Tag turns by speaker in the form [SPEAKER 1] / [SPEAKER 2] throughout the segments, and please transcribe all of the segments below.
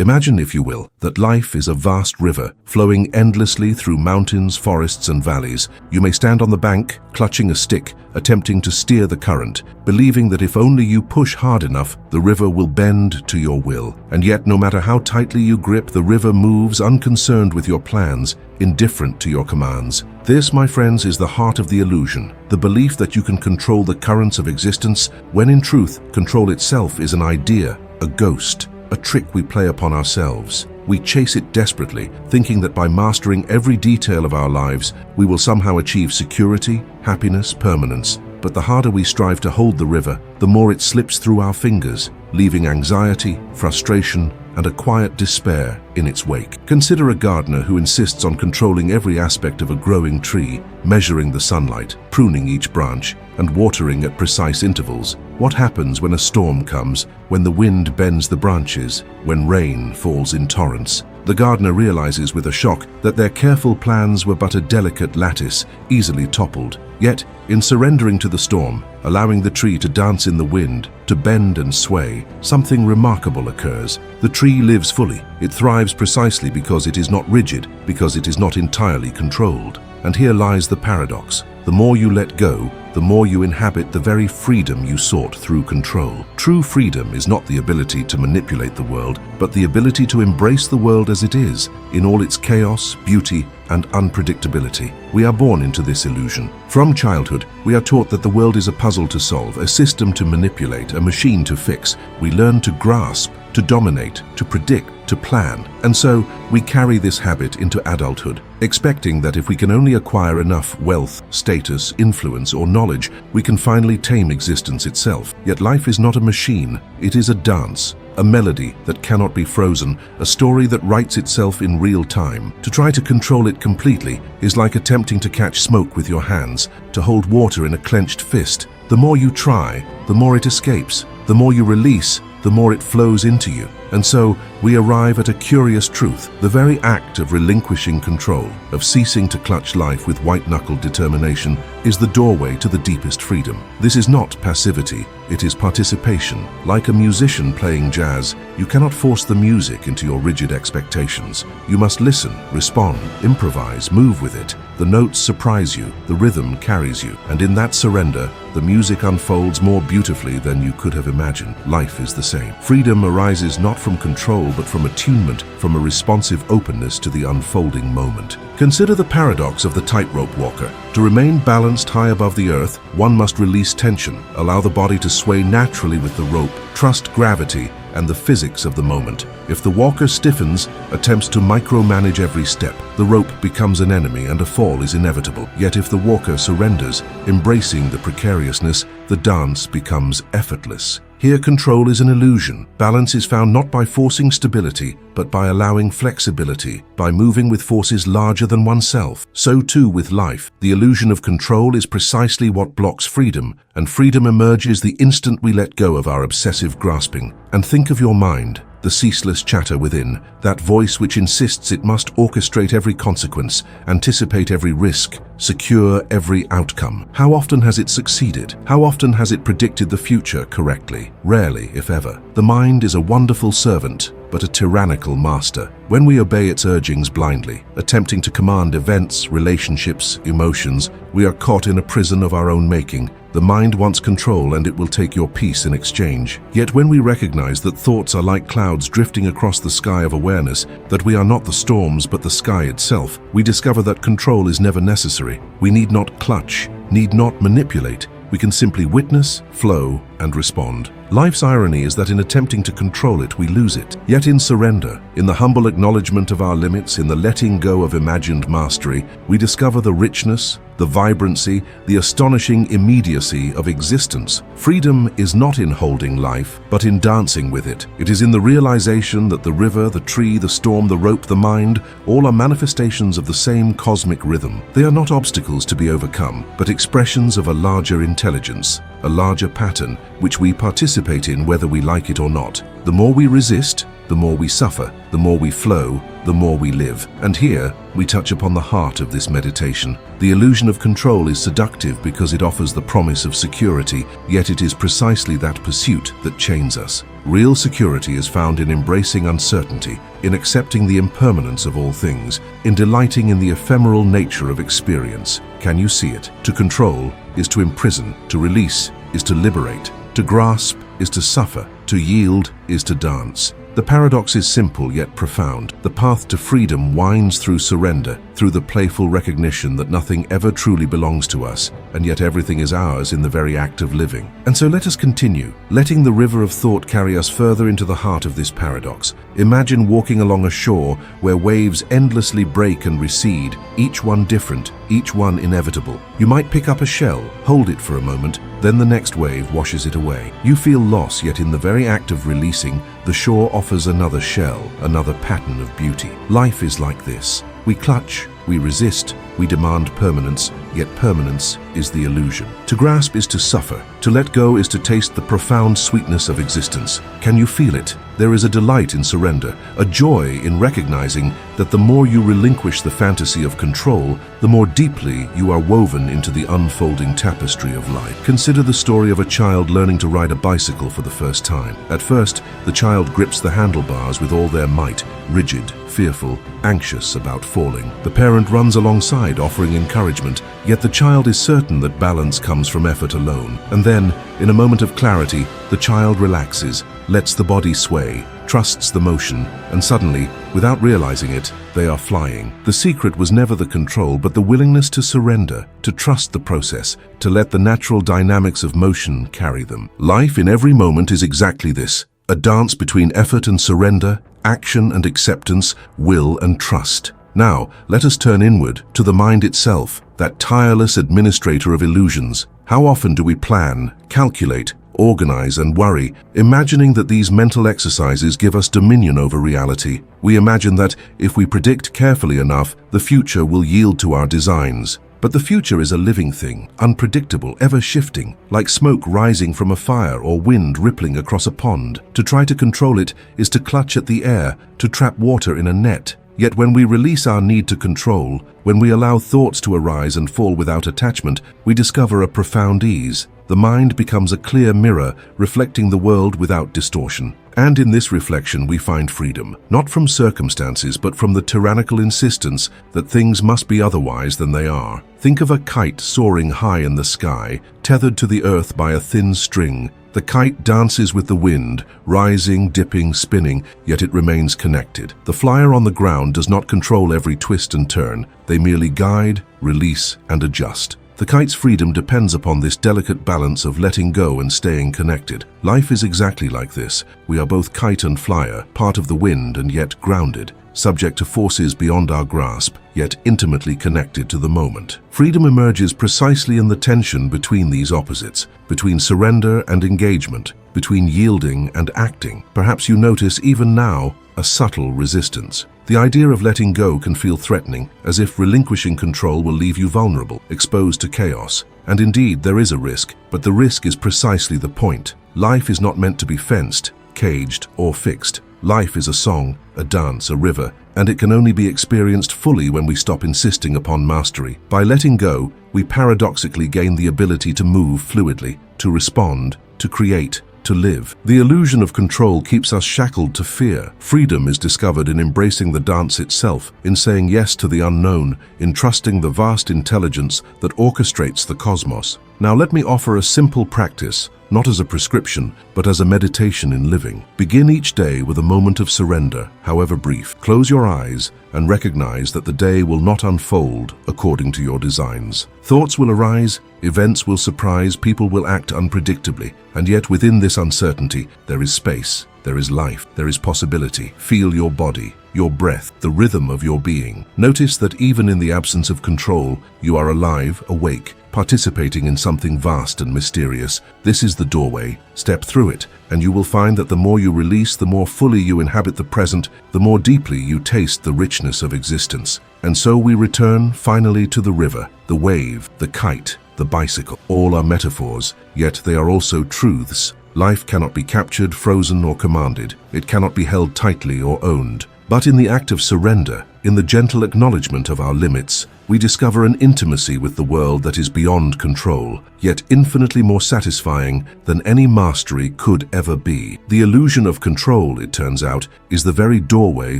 [SPEAKER 1] Imagine, if you will, that life is a vast river flowing endlessly through mountains, forests, and valleys. You may stand on the bank, clutching a stick, attempting to steer the current, believing that if only you push hard enough, the river will bend to your will. And yet, no matter how tightly you grip, the river moves unconcerned with your plans, indifferent to your commands. This, my friends, is the heart of the illusion, the belief that you can control the currents of existence, when in truth, control itself is an idea, a ghost, a trick we play upon ourselves. We chase it desperately, thinking that by mastering every detail of our lives, we will somehow achieve security, happiness, permanence. But the harder we strive to hold the river, the more it slips through our fingers, leaving anxiety, frustration, and a quiet despair in its wake. Consider a gardener who insists on controlling every aspect of a growing tree, measuring the sunlight, pruning each branch, and watering at precise intervals. What happens when a storm comes, when the wind bends the branches, when rain falls in torrents? The gardener realizes with a shock that their careful plans were but a delicate lattice, easily toppled. Yet, in surrendering to the storm, allowing the tree to dance in the wind, to bend and sway, something remarkable occurs. The tree lives fully. It thrives precisely because it is not rigid, because it is not entirely controlled. And here lies the paradox. The more you let go, the more you inhabit the very freedom you sought through control. True freedom is not the ability to manipulate the world, but the ability to embrace the world as it is, in all its chaos, beauty, and unpredictability. We are born into this illusion. From childhood, we are taught that the world is a puzzle to solve, a system to manipulate, a machine to fix. We learn to grasp, to dominate, to predict, to plan. And so, we carry this habit into adulthood, expecting that if we can only acquire enough wealth, status, influence, or knowledge, we can finally tame existence itself. Yet life is not a machine, it is a dance, a melody that cannot be frozen, a story that writes itself in real time. To try to control it completely is like attempting to catch smoke with your hands, to hold water in a clenched fist. The more you try, the more it escapes. The more you release, the more it flows into you. And so, we arrive at a curious truth. The very act of relinquishing control, of ceasing to clutch life with white-knuckled determination, is the doorway to the deepest freedom. This is not passivity, it is participation. Like a musician playing jazz, you cannot force the music into your rigid expectations. You must listen, respond, improvise, move with it. The notes surprise you, the rhythm carries you, and in that surrender, the music unfolds more beautifully than you could have imagined. Life is the same. Freedom arises not from control, but from attunement, from a responsive openness to the unfolding moment. Consider the paradox of the tightrope walker. To remain balanced high above the earth, one must release tension, allow the body to sway naturally with the rope, trust gravity and the physics of the moment. If the walker stiffens, attempts to micromanage every step, the rope becomes an enemy and a fall is inevitable. Yet if the walker surrenders, embracing the precariousness, the dance becomes effortless. Here control is an illusion. Balance is found not by forcing stability, but by allowing flexibility, by moving with forces larger than oneself. So too with life. The illusion of control is precisely what blocks freedom, and freedom emerges the instant we let go of our obsessive grasping. And think of your mind, the ceaseless chatter within, that voice which insists it must orchestrate every consequence, anticipate every risk, secure every outcome. How often has it succeeded? How often has it predicted the future correctly? Rarely, if ever. The mind is a wonderful servant, but a tyrannical master. When we obey its urgings blindly, attempting to command events, relationships, emotions, we are caught in a prison of our own making. The mind wants control, and it will take your peace in exchange. Yet when we recognize that thoughts are like clouds drifting across the sky of awareness, that we are not the storms but the sky itself, we discover that control is never necessary. We need not clutch, need not manipulate. We can simply witness, flow, and respond. Life's irony is that in attempting to control it, we lose it. Yet in surrender, in the humble acknowledgement of our limits, in the letting go of imagined mastery, we discover the richness, the vibrancy, the astonishing immediacy of existence. Freedom is not in holding life, but in dancing with it. It is in the realization that the river, the tree, the storm, the rope, the mind, all are manifestations of the same cosmic rhythm. They are not obstacles to be overcome, but expressions of a larger intelligence, a larger pattern, which we participate in whether we like it or not. The more we resist, the more we suffer, the more we flow, the more we live. And here, we touch upon the heart of this meditation. The illusion of control is seductive because it offers the promise of security, yet it is precisely that pursuit that chains us. Real security is found in embracing uncertainty, in accepting the impermanence of all things, in delighting in the ephemeral nature of experience. Can you see it? To control is to imprison, to release is to liberate, to grasp is to suffer, to yield is to dance. The paradox is simple yet profound. The path to freedom winds through surrender, through the playful recognition that nothing ever truly belongs to us, and yet everything is ours in the very act of living. And so let us continue, letting the river of thought carry us further into the heart of this paradox. Imagine walking along a shore where waves endlessly break and recede, each one different, each one inevitable. You might pick up a shell, hold it for a moment, then the next wave washes it away. You feel loss, yet in the very act of releasing, the shore offers another shell, another pattern of beauty. Life is like this. We clutch, we resist, we demand permanence, yet permanence is the illusion. To grasp is to suffer. To let go is to taste the profound sweetness of existence. Can you feel it? There is a delight in surrender, a joy in recognizing that the more you relinquish the fantasy of control, the more deeply you are woven into the unfolding tapestry of life. Consider the story of a child learning to ride a bicycle for the first time. At first, the child grips the handlebars with all their might, rigid, fearful, anxious about falling. The parent runs alongside, offering encouragement, yet the child is certain that balance comes from effort alone. And then, in a moment of clarity, the child relaxes, lets the body sway, trusts the motion, and suddenly, without realizing it, they are flying. The secret was never the control, but the willingness to surrender, to trust the process, to let the natural dynamics of motion carry them. Life in every moment is exactly this, a dance between effort and surrender, action and acceptance, will and trust. Now, let us turn inward, to the mind itself, that tireless administrator of illusions. How often do we plan, calculate, organize and worry, imagining that these mental exercises give us dominion over reality? We imagine that, if we predict carefully enough, the future will yield to our designs. But the future is a living thing, unpredictable, ever-shifting, like smoke rising from a fire or wind rippling across a pond. To try to control it is to clutch at the air, to trap water in a net. Yet when we release our need to control, when we allow thoughts to arise and fall without attachment, we discover a profound ease. The mind becomes a clear mirror, reflecting the world without distortion. And in this reflection we find freedom, not from circumstances but from the tyrannical insistence that things must be otherwise than they are. Think of a kite soaring high in the sky, tethered to the earth by a thin string. The kite dances with the wind, rising, dipping, spinning, yet it remains connected. The flyer on the ground does not control every twist and turn. They merely guide, release, and adjust. The kite's freedom depends upon this delicate balance of letting go and staying connected. Life is exactly like this. We are both kite and flyer, part of the wind and yet grounded, subject to forces beyond our grasp, yet intimately connected to the moment. Freedom emerges precisely in the tension between these opposites, between surrender and engagement, between yielding and acting. Perhaps you notice even now a subtle resistance. The idea of letting go can feel threatening, as if relinquishing control will leave you vulnerable, exposed to chaos. And indeed, there is a risk, but the risk is precisely the point. Life is not meant to be fenced, caged, or fixed. Life is a song, a dance, a river, and it can only be experienced fully when we stop insisting upon mastery. By letting go, we paradoxically gain the ability to move fluidly, to respond, to create, to live. The illusion of control keeps us shackled to fear. Freedom is discovered in embracing the dance itself, in saying yes to the unknown, in trusting the vast intelligence that orchestrates the cosmos. Now let me offer a simple practice, not as a prescription, but as a meditation in living. Begin each day with a moment of surrender, however brief. Close your eyes and recognize that the day will not unfold according to your designs. Thoughts will arise, events will surprise, people will act unpredictably, and yet within this uncertainty, there is space, there is life, there is possibility. Feel your body, your breath, the rhythm of your being. Notice that even in the absence of control, you are alive, awake, participating in something vast and mysterious. This is the doorway. Step through it, and you will find that the more you release, the more fully you inhabit the present, the more deeply you taste the richness of existence. And so we return finally to the river, the wave, the kite, the bicycle. All are metaphors, yet they are also truths. Life cannot be captured, frozen, or commanded. It cannot be held tightly or owned. But in the act of surrender, in the gentle acknowledgement of our limits, we discover an intimacy with the world that is beyond control, yet infinitely more satisfying than any mastery could ever be. The illusion of control, it turns out, is the very doorway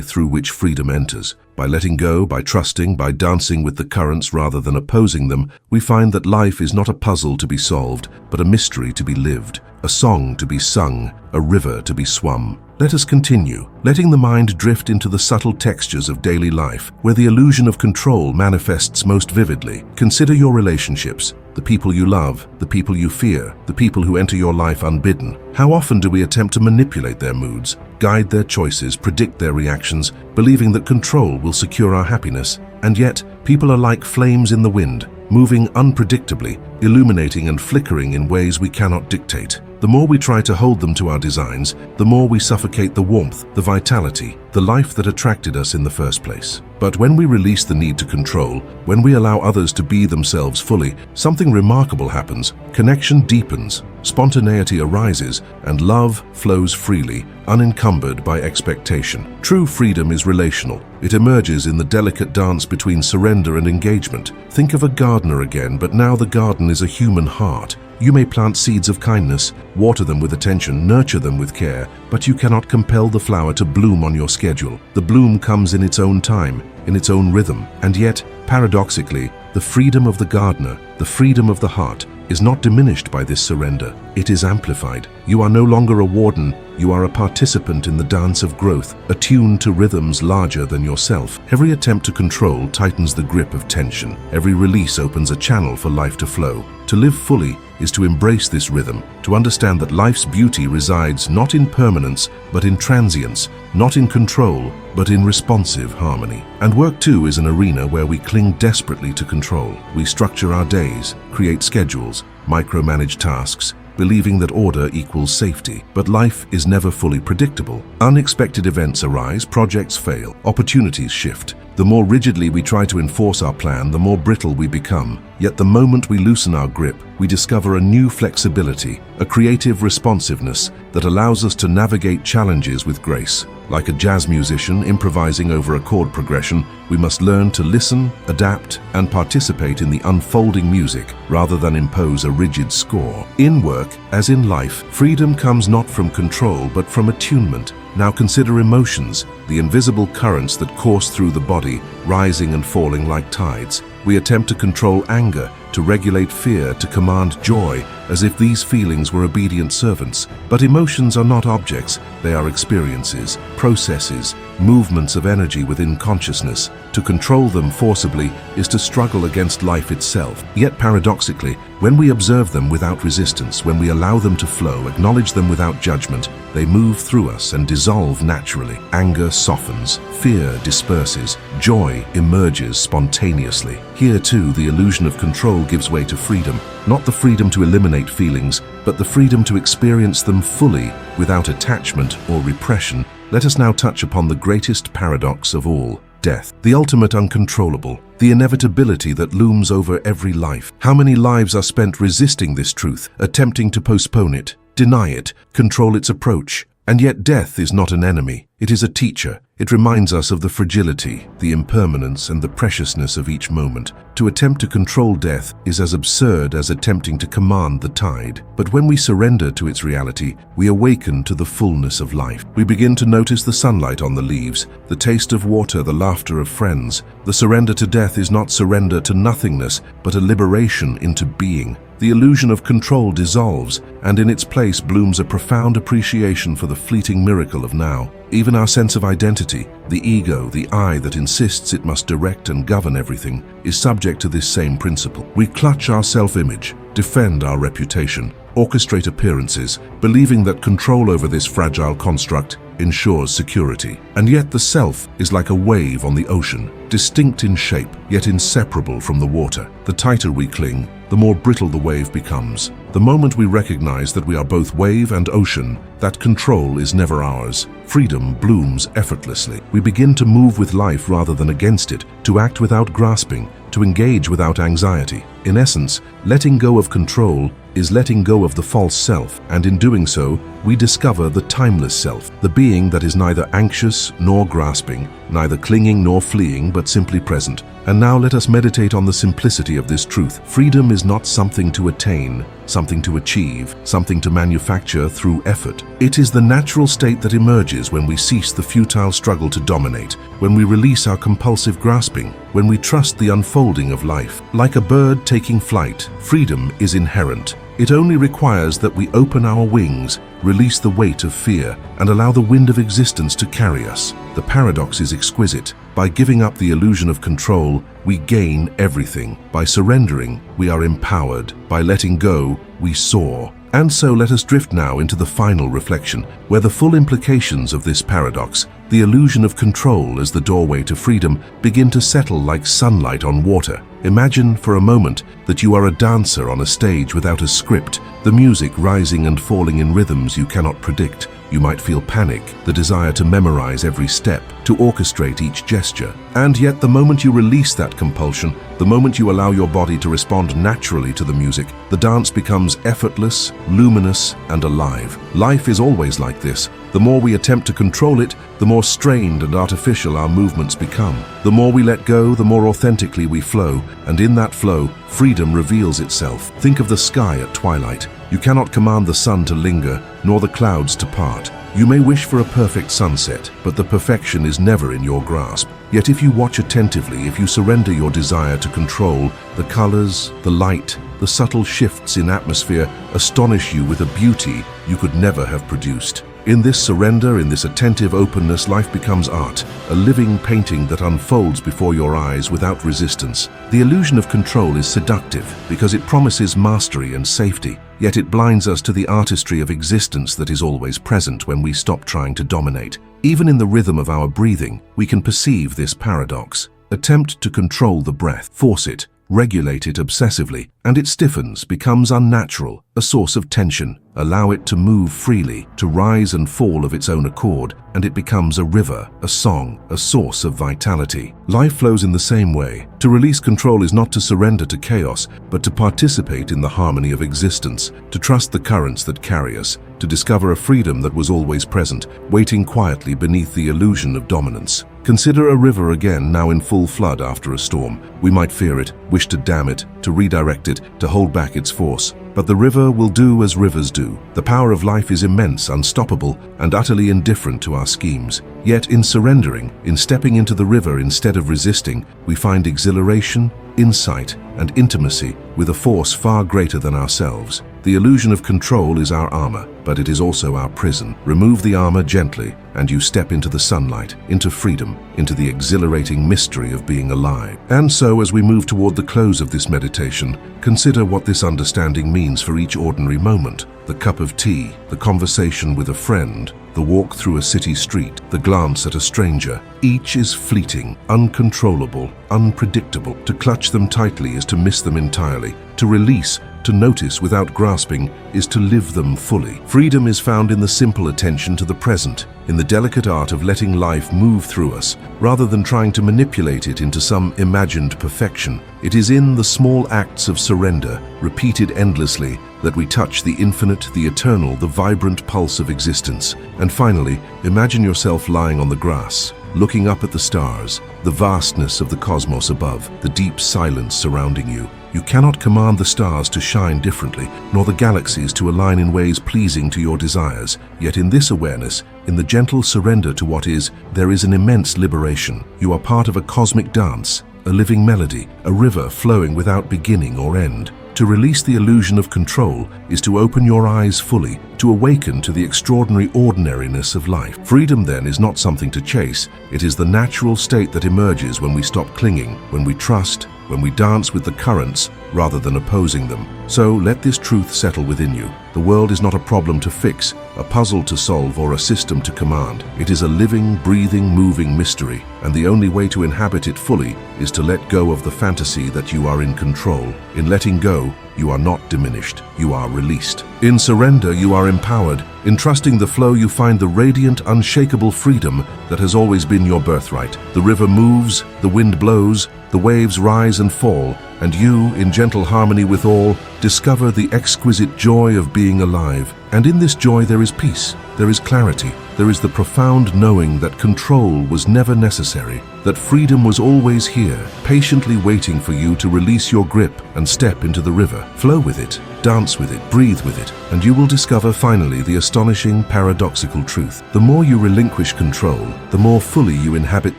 [SPEAKER 1] through which freedom enters. By letting go, by trusting, by dancing with the currents rather than opposing them, we find that life is not a puzzle to be solved, but a mystery to be lived, a song to be sung, a river to be swum. Let us continue, letting the mind drift into the subtle textures of daily life, where the illusion of control manifests most vividly. Consider your relationships, the people you love, the people you fear, the people who enter your life unbidden. How often do we attempt to manipulate their moods, guide their choices, predict their reactions, believing that control will secure our happiness? And yet, people are like flames in the wind, moving unpredictably, illuminating and flickering in ways we cannot dictate. The more we try to hold them to our designs, the more we suffocate the warmth, the vitality, the life that attracted us in the first place. But when we release the need to control, when we allow others to be themselves fully, something remarkable happens. Connection deepens, spontaneity arises, and love flows freely, unencumbered by expectation. True freedom is relational. It emerges in the delicate dance between surrender and engagement. Think of a gardener again, but now the garden is a human heart. You may plant seeds of kindness, water them with attention, nurture them with care, but you cannot compel the flower to bloom on your schedule. The bloom comes in its own time, in its own rhythm. And yet, paradoxically, the freedom of the gardener, the freedom of the heart, is not diminished by this surrender. It is amplified. You are no longer a warden, you are a participant in the dance of growth, attuned to rhythms larger than yourself. Every attempt to control tightens the grip of tension. Every release opens a channel for life to flow. To live fully is to embrace this rhythm, to understand that life's beauty resides not in permanence, but in transience, not in control, but in responsive harmony. And work too is an arena where we cling desperately to control. We structure our days, create schedules, micromanage tasks, believing that order equals safety. But life is never fully predictable. Unexpected events arise, projects fail, opportunities shift. The more rigidly we try to enforce our plan, the more brittle we become. Yet the moment we loosen our grip, we discover a new flexibility, a creative responsiveness that allows us to navigate challenges with grace. Like a jazz musician improvising over a chord progression, we must learn to listen, adapt, and participate in the unfolding music rather than impose a rigid score. In work, as in life, freedom comes not from control but from attunement. Now consider emotions, the invisible currents that course through the body, rising and falling like tides. We attempt to control anger, to regulate fear, to command joy, as if these feelings were obedient servants. But emotions are not objects, they are experiences, processes, movements of energy within consciousness. To control them forcibly is to struggle against life itself. Yet paradoxically, when we observe them without resistance, when we allow them to flow, acknowledge them without judgment, they move through us and dissolve naturally. Anger softens, fear disperses, joy emerges spontaneously. Here too, the illusion of control gives way to freedom, not the freedom to eliminate feelings, but the freedom to experience them fully, without attachment or repression. Let us now touch upon the greatest paradox of all, death. The ultimate uncontrollable, the inevitability that looms over every life. How many lives are spent resisting this truth, attempting to postpone it, deny it, control its approach? And yet death is not an enemy. It is a teacher. It reminds us of the fragility, the impermanence, and the preciousness of each moment. To attempt to control death is as absurd as attempting to command the tide. But when we surrender to its reality, we awaken to the fullness of life. We begin to notice the sunlight on the leaves, the taste of water, the laughter of friends. The surrender to death is not surrender to nothingness, but a liberation into being. The illusion of control dissolves, and in its place blooms a profound appreciation for the fleeting miracle of now. Even our sense of identity, the ego, the I that insists it must direct and govern everything, is subject to this same principle. We clutch our self-image, defend our reputation, orchestrate appearances, believing that control over this fragile construct ensures security. And yet the self is like a wave on the ocean, distinct in shape, yet inseparable from the water. The tighter we cling, the more brittle the wave becomes. The moment we recognize that we are both wave and ocean, that control is never ours. Freedom blooms effortlessly. We begin to move with life rather than against it, to act without grasping, to engage without anxiety. In essence, letting go of control is letting go of the false self, and in doing so, we discover the timeless self, the being that is neither anxious nor grasping, neither clinging nor fleeing, but simply present. And now let us meditate on the simplicity of this truth. Freedom is not something to attain, something to achieve, something to manufacture through effort. It is the natural state that emerges when we cease the futile struggle to dominate, when we release our compulsive grasping, when we trust the unfolding of life. Like a bird taking flight, freedom is inherent. It only requires that we open our wings, release the weight of fear, and allow the wind of existence to carry us. The paradox is exquisite. By giving up the illusion of control, we gain everything. By surrendering, we are empowered. By letting go, we soar. And so let us drift now into the final reflection, where the full implications of this paradox, the illusion of control as the doorway to freedom, begin to settle like sunlight on water. Imagine for a moment that you are a dancer on a stage without a script, the music rising and falling in rhythms you cannot predict. You might feel panic, the desire to memorize every step, to orchestrate each gesture. And yet the moment you release that compulsion, the moment you allow your body to respond naturally to the music, the dance becomes effortless, luminous, and alive. Life is always like this. The more we attempt to control it, the more strained and artificial our movements become. The more we let go, the more authentically we flow, and in that flow, freedom reveals itself. Think of the sky at twilight. You cannot command the sun to linger, nor the clouds to part. You may wish for a perfect sunset, but the perfection is never in your grasp. Yet if you watch attentively, if you surrender your desire to control, the colors, the light, the subtle shifts in atmosphere astonish you with a beauty you could never have produced. In this surrender, in this attentive openness, life becomes art, a living painting that unfolds before your eyes without resistance. The illusion of control is seductive because it promises mastery and safety, yet it blinds us to the artistry of existence that is always present when we stop trying to dominate. Even in the rhythm of our breathing, we can perceive this paradox. Attempt to control the breath, force it, regulate it obsessively, and it stiffens, becomes unnatural, a source of tension. Allow it to move freely, to rise and fall of its own accord, and it becomes a river, a song, a source of vitality. Life flows in the same way. To release control is not to surrender to chaos, but to participate in the harmony of existence, to trust the currents that carry us, to discover a freedom that was always present, waiting quietly beneath the illusion of dominance. Consider a river again, now in full flood after a storm. We might fear it, wish to dam it, to redirect it, to hold back its force. But the river will do as rivers do. The power of life is immense, unstoppable, and utterly indifferent to our schemes. Yet in surrendering, in stepping into the river instead of resisting, we find exhilaration, insight, and intimacy with a force far greater than ourselves. The illusion of control is our armor, but it is also our prison. Remove the armor gently, and you step into the sunlight, into freedom, into the exhilarating mystery of being alive. And so, as we move toward the close of this meditation, consider what this understanding means for each ordinary moment. The cup of tea, the conversation with a friend, the walk through a city street, the glance at a stranger. Each is fleeting, uncontrollable, unpredictable. To clutch them tightly is to miss them entirely. To release, to notice without grasping, is to live them fully. Freedom is found in the simple attention to the present, in the delicate art of letting life move through us, rather than trying to manipulate it into some imagined perfection. It is in the small acts of surrender, repeated endlessly, that we touch the infinite, the eternal, the vibrant pulse of existence. And finally, imagine yourself lying on the grass, looking up at the stars, the vastness of the cosmos above, the deep silence surrounding you. You cannot command the stars to shine differently, nor the galaxies to align in ways pleasing to your desires. Yet in this awareness, in the gentle surrender to what is, there is an immense liberation. You are part of a cosmic dance, a living melody, a river flowing without beginning or end. To release the illusion of control is to open your eyes fully, to awaken to the extraordinary ordinariness of life. Freedom, then, is not something to chase. It is the natural state that emerges when we stop clinging, when we trust, when we dance with the currents rather than opposing them. So let this truth settle within you. The world is not a problem to fix, a puzzle to solve, or a system to command. It is a living, breathing, moving mystery, and the only way to inhabit it fully is to let go of the fantasy that you are in control. In letting go, you are not diminished, you are released. In surrender, you are empowered. In trusting the flow, you find the radiant, unshakable freedom that has always been your birthright. The river moves, the wind blows, the waves rise and fall, and you, in gentle harmony with all, discover the exquisite joy of being alive. And in this joy there is peace, there is clarity, there is the profound knowing that control was never necessary, that freedom was always here, patiently waiting for you to release your grip and step into the river. Flow with it, dance with it, breathe with it, and you will discover finally the astonishing paradoxical truth. The more you relinquish control, the more fully you inhabit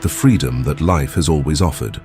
[SPEAKER 1] the freedom that life has always offered.